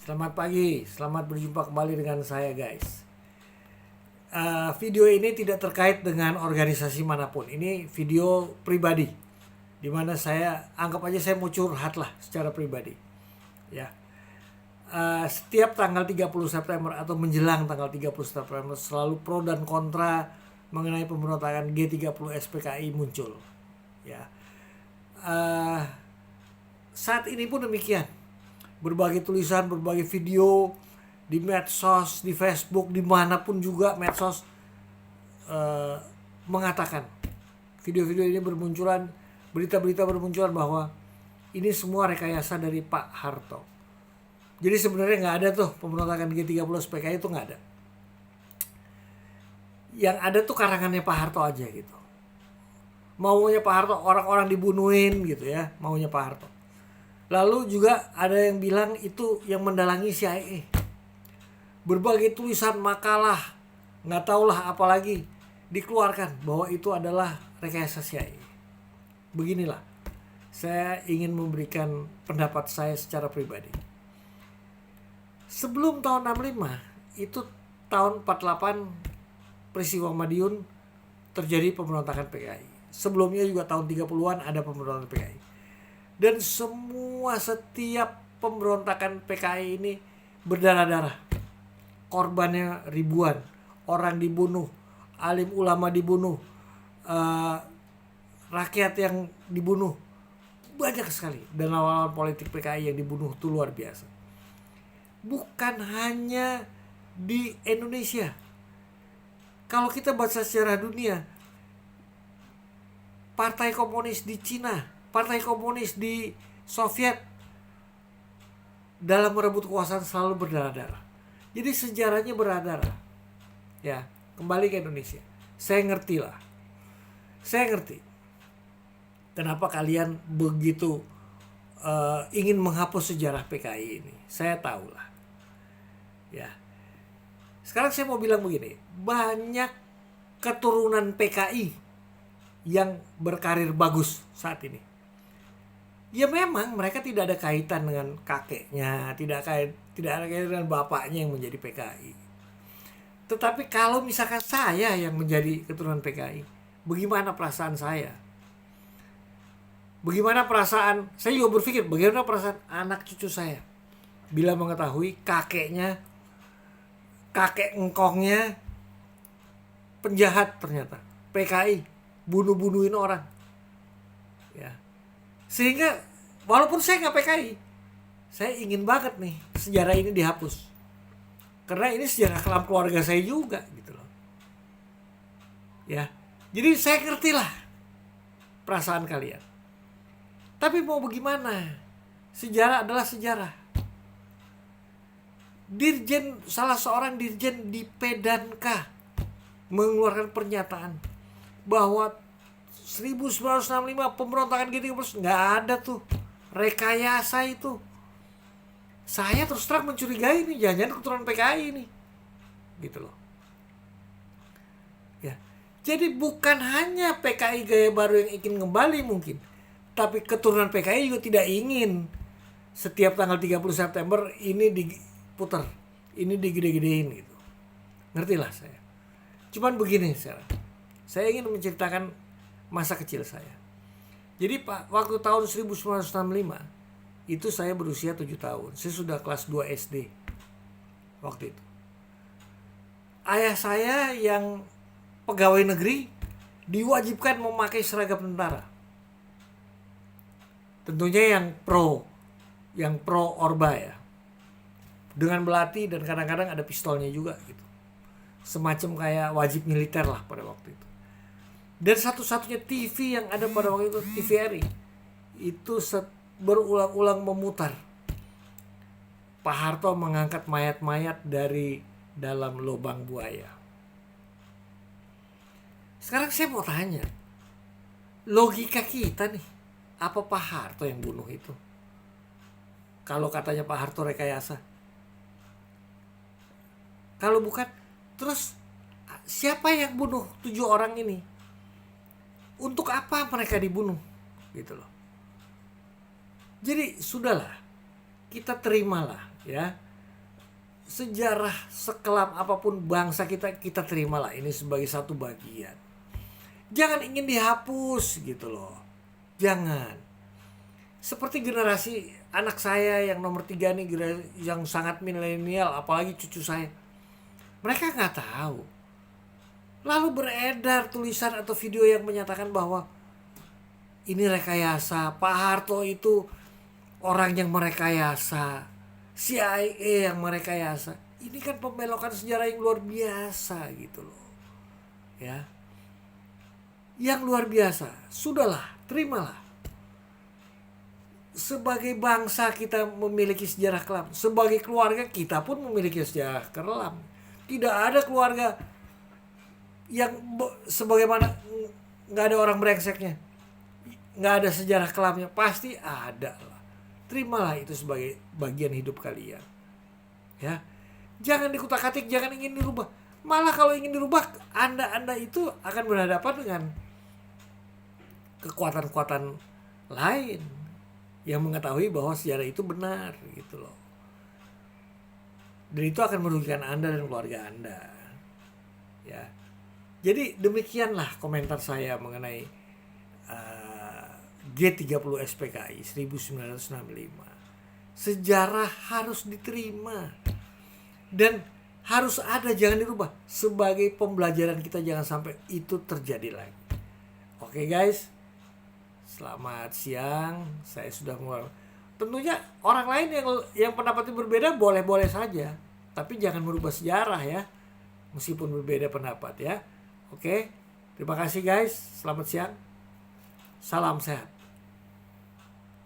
Selamat pagi, selamat berjumpa kembali dengan saya guys. Video ini tidak terkait dengan organisasi manapun. Ini video pribadi, dimana saya anggap aja saya mau curhat lah secara pribadi. Ya, setiap tanggal 30 September atau menjelang tanggal 30 September selalu pro dan kontra mengenai pemberontakan G30 SPKI muncul. Ya, saat ini pun demikian. Berbagai tulisan, berbagai video di medsos, di Facebook, dimanapun juga medsos mengatakan video-video ini bermunculan, berita-berita bermunculan bahwa ini semua rekayasa dari Pak Harto. Jadi sebenarnya nggak ada tuh pemberontakan G30 SPKI itu nggak ada. Yang ada tuh karangannya Pak Harto aja gitu. Maunya Pak Harto, orang-orang dibunuhin gitu ya, maunya Pak Harto. Lalu juga ada yang bilang itu yang mendalangi CIA. Berbagai tulisan, makalah, nggak tahulah apalagi dikeluarkan bahwa itu adalah rekayasa CIA. Beginilah, saya ingin memberikan pendapat saya secara pribadi. Sebelum tahun 65, itu tahun 48 peristiwa Madiun terjadi pemberontakan PKI. Sebelumnya juga tahun 30-an ada pemberontakan PKI. Dan setiap pemberontakan PKI ini berdarah-darah. Korbannya ribuan, orang dibunuh, alim ulama dibunuh, rakyat yang dibunuh, banyak sekali. Dan lawan-lawan politik PKI yang dibunuh itu luar biasa. Bukan hanya di Indonesia. Kalau kita baca sejarah dunia, Partai Komunis di Cina, Partai Komunis di Soviet dalam merebut kekuasaan selalu berdarah-darah. Jadi sejarahnya berdarah. Ya, kembali ke Indonesia. Saya ngerti lah. Saya ngerti. Kenapa kalian begitu ingin menghapus sejarah PKI ini? Saya tahu lah. Ya. Sekarang saya mau bilang begini, banyak keturunan PKI yang berkarir bagus saat ini. Ya memang mereka tidak ada kaitan dengan kakeknya, tidak ada kaitan dengan bapaknya yang menjadi PKI. Tetapi kalau misalkan saya yang menjadi keturunan PKI, bagaimana perasaan saya? Bagaimana perasaan, saya juga berpikir bagaimana perasaan anak cucu saya bila mengetahui kakek engkongnya penjahat ternyata, PKI, bunuh-bunuhin orang. Ya. Sehingga walaupun saya nggak PKI, saya ingin banget nih sejarah ini dihapus. Karena ini sejarah kelam keluarga saya juga gitu loh. Ya. Jadi saya ngerti lah perasaan kalian. Tapi mau bagaimana? Sejarah adalah sejarah. Salah seorang dirjen di Pedanka mengeluarkan pernyataan bahwa 1965 pemberontakan G30 nggak ada tuh, rekayasa itu. Saya terus terang mencurigai nih, jangan-jangan keturunan PKI ini, gitu loh. Ya, jadi bukan hanya PKI gaya baru yang ingin kembali mungkin, tapi keturunan PKI juga tidak ingin setiap tanggal 30 September ini diputar, ini digede-gedein gitu. Ngertilah saya. Cuman begini sekarang, saya ingin menceritakan masa kecil saya. Jadi waktu tahun 1965 itu saya berusia 7 tahun. Saya sudah kelas 2 SD waktu itu. Ayah saya yang pegawai negeri diwajibkan memakai seragam tentara. Tentunya yang pro Orba ya. Dengan belati dan kadang-kadang ada pistolnya juga gitu. Semacam kayak wajib militer lah pada waktu itu. Dan satu-satunya TV yang ada pada waktu itu, TVRI, itu berulang-ulang memutar Pak Harto mengangkat mayat-mayat dari dalam lubang buaya. Sekarang saya mau tanya, logika kita nih, apa Pak Harto yang bunuh itu? Kalau katanya Pak Harto rekayasa. Kalau bukan, terus siapa yang bunuh 7 orang ini? Untuk apa mereka dibunuh? Gitu loh. Jadi sudahlah, kita terimalah ya. sejarah sekelam apapun bangsa kita terimalah ini sebagai satu bagian. Jangan ingin dihapus gitu loh. Jangan. Seperti generasi anak saya yang nomor 3 nih, yang sangat milenial, apalagi cucu saya. Mereka nggak tahu. Lalu beredar tulisan atau video yang menyatakan bahwa ini rekayasa, Pak Harto itu orang yang merekayasa, CIA yang merekayasa. Ini kan pembelokan sejarah yang luar biasa gitu loh. Ya. Yang luar biasa. Sudahlah, terimalah. Sebagai bangsa kita memiliki sejarah kelam. Sebagai keluarga kita pun memiliki sejarah kelam. Tidak ada keluarga yang sebagaimana nggak ada orang brengseknya, nggak ada sejarah kelamnya. Pasti ada lah. Terimalah itu sebagai bagian hidup kalian. Ya, jangan dikutak-atik, jangan ingin dirubah. Malah kalau ingin dirubah, anda itu akan berhadapan dengan kekuatan-kekuatan lain yang mengetahui bahwa sejarah itu benar gitu loh. Dan itu akan merugikan Anda dan keluarga Anda. Ya. Jadi demikianlah komentar saya mengenai G30 SPKI 1965. Sejarah harus diterima dan harus ada, jangan dirubah. Sebagai pembelajaran kita jangan sampai itu terjadi lagi. Oke guys, selamat siang. Saya sudah mulai. Tentunya orang lain yang pendapatnya berbeda boleh-boleh saja, tapi jangan merubah sejarah ya, meskipun berbeda pendapat ya. Oke, terima kasih guys. Selamat siang. Salam sehat.